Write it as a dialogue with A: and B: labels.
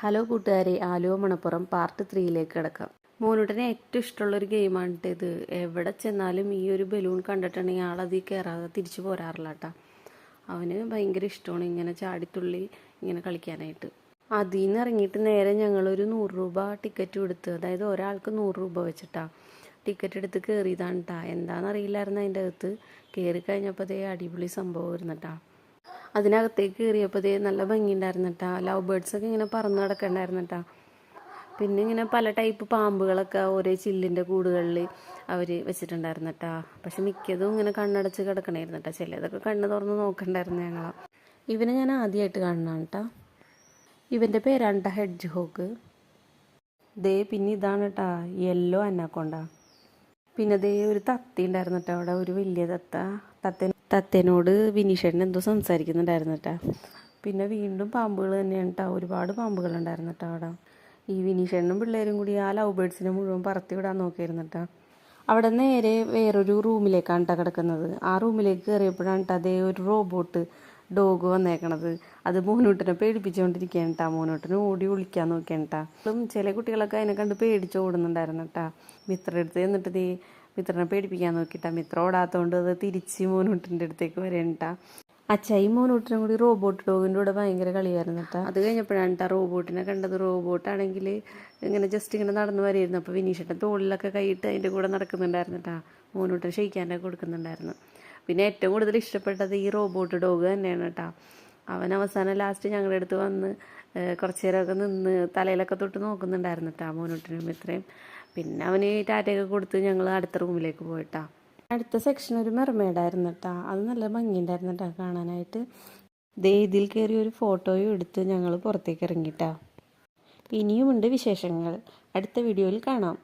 A: Hello കൂട്ടുകാരെ, Aluva Manappuram part 3യിലേക്ക് കിടക്കാം. മോനൂട്ടന് ഏറ്റവും ഇഷ്ടമുള്ളൊരു ഗെയിമാണിട്ട് ഇത്. എവിടെ ചെന്നാലും ഈ ഒരു ബലൂൺ കണ്ടിട്ടുണ്ടെങ്കിൽ ആളതിൽ കയറാതെ തിരിച്ചു പോരാറില്ല കേട്ടോ. അവന് ഭയങ്കര ഇഷ്ടമാണ് ഇങ്ങനെ ചാടിത്തുള്ളി ഇങ്ങനെ കളിക്കാനായിട്ട്. അതിൽ നിന്ന് ഇറങ്ങിയിട്ട് നേരെ ഞങ്ങളൊരു 100 രൂപ ടിക്കറ്റ് കൊടുത്ത്, അതായത് ഒരാൾക്ക് 100 രൂപ വെച്ചിട്ടാണ് ടിക്കറ്റ് എടുത്ത് കയറിയതാണ് കേട്ടോ. എന്താണെന്നറിയില്ലായിരുന്നു. അതിൻ്റെ അകത്ത് കയറി കഴിഞ്ഞപ്പോൾ അതേ അടിപൊളി സംഭവം വരുന്നിട്ടാ. അതിനകത്തേക്ക് കയറിയപ്പോൾ നല്ല ഭംഗിയുണ്ടായിരുന്നു കേട്ടോ. ലവ് ബേർഡ്സൊക്കെ ഇങ്ങനെ പറന്ന് കിടക്കണ്ടായിരുന്നു കേട്ടോ. പിന്നെ ഇങ്ങനെ പല ടൈപ്പ് പാമ്പുകളൊക്കെ ഓരോ ചില്ലിൻ്റെ കൂടുകളിൽ അവർ വെച്ചിട്ടുണ്ടായിരുന്നു കേട്ടോ. പക്ഷെ മിക്കതും ഇങ്ങനെ കണ്ണടച്ച് കിടക്കണമായിരുന്നു കേട്ടോ. ചിലതൊക്കെ കണ്ണ് തുറന്ന് നോക്കണ്ടായിരുന്നു ഞങ്ങൾ. ഇവനെ ഞാൻ ആദ്യമായിട്ട് കാണണം കേട്ടോ. ഇവൻ്റെ പേരാണ് കേട്ടോ ഹെഡ്ജ് ഹോഗ്. പിന്നെ ഇതാണ് കേട്ടോ യെല്ലോ അന്നാക്കൊണ്ട. പിന്നെ ഒരു തത്ത ഉണ്ടായിരുന്നു കേട്ടോ അവിടെ, ഒരു വലിയ തത്തേനോട് വിനീഷേട്ടൻ എന്തോ സംസാരിക്കുന്നുണ്ടായിരുന്നു കേട്ടോ. പിന്നെ വീണ്ടും പാമ്പുകൾ തന്നെയാണ് കേട്ടോ. ഒരുപാട് പാമ്പുകളുണ്ടായിരുന്നു കേട്ടോ അവിടെ. ഈ വിനീഷേട്ടനും പിള്ളേരും കൂടി ആ ലവ് ബേർഡ്സിനെ മുഴുവൻ പറത്തി വിടാൻ നോക്കിയിരുന്നു കേട്ടോ. അവിടെ നേരെ വേറൊരു റൂമിലേക്കാണ് കേട്ടോ കിടക്കുന്നത്. ആ റൂമിലേക്ക് കയറിയപ്പോഴാണ് കേട്ടോ ഒരു റോബോട്ട് ഡോഗ് വന്നേക്കണത്. അത് മോനൂട്ടനെ പേടിപ്പിച്ചുകൊണ്ടിരിക്കുകയാണ് കേട്ടോ. മോനൂട്ടനെ ഓടി ഒളിക്കാൻ നോക്കിയാണ് കേട്ടോ. ചില കുട്ടികളൊക്കെ അതിനെ കണ്ട് പേടിച്ച് ഓടുന്നുണ്ടായിരുന്നു കേട്ടോ. മിത്ര എടുത്ത് എന്നിട്ട് മിത്രനെ പേടിപ്പിക്കാൻ നോക്കിയിട്ടാ. മിത്ര ഓടാത്തതുകൊണ്ട് അത് തിരിച്ച് മോനൂട്ടിൻ്റെ അടുത്തേക്ക് വരേണ്ടാ. അച്ചായി മോനൂട്ടിനും കൂടി റോബോട്ട് ഡോഗിൻ്റെ കൂടെ ഭയങ്കര കളിയായിരുന്നു കേട്ടോ. അത് കഴിഞ്ഞപ്പോഴാണ് കേട്ടോ റോബോട്ടിനെ കണ്ടത്. റോബോട്ടാണെങ്കിൽ ഇങ്ങനെ ജസ്റ്റ് ഇങ്ങനെ നടന്നു വരിയിരുന്നു. അപ്പോൾ വിനീഷേട്ടൻ തോളിലൊക്കെ കൈയിട്ട് അതിൻ്റെ കൂടെ നടക്കുന്നുണ്ടായിരുന്നു കേട്ടോ. മോനൂട്ടൻ ഷെയ്ക്കാനൊക്കെ കൊടുക്കുന്നുണ്ടായിരുന്നു. പിന്നെ ഏറ്റവും കൂടുതൽ ഇഷ്ടപ്പെട്ടത് ഈ റോബോട്ട് ഡോഗ് തന്നെയാണ് കേട്ടോ. അവൻ അവസാനം ലാസ്റ്റ് ഞങ്ങളുടെ അടുത്ത് വന്ന് കുറച്ച് നേരമൊക്കെ നിന്ന് തലയിലൊക്കെ തൊട്ട് നോക്കുന്നുണ്ടായിരുന്നു കേട്ടോ മോനൂട്ടിനും ഇത്രയും. പിന്നെ അവന് ടാറ്റയൊക്കെ കൊടുത്ത് ഞങ്ങൾ അടുത്ത റൂമിലേക്ക് പോയിട്ടാ. അടുത്ത സെക്ഷൻ ഒരു മെർമെയ്ഡായിരുന്നു കേട്ടോ. അത് നല്ല ഭംഗിയുണ്ടായിരുന്നു കേട്ടോ കാണാനായിട്ട്. ഇതിൽ കയറി ഒരു ഫോട്ടോയും എടുത്ത് ഞങ്ങൾ പുറത്തേക്ക് ഇറങ്ങിയിട്ടാ. ഇനിയുമുണ്ട് വിശേഷങ്ങൾ. അടുത്ത വീഡിയോയിൽ കാണാം.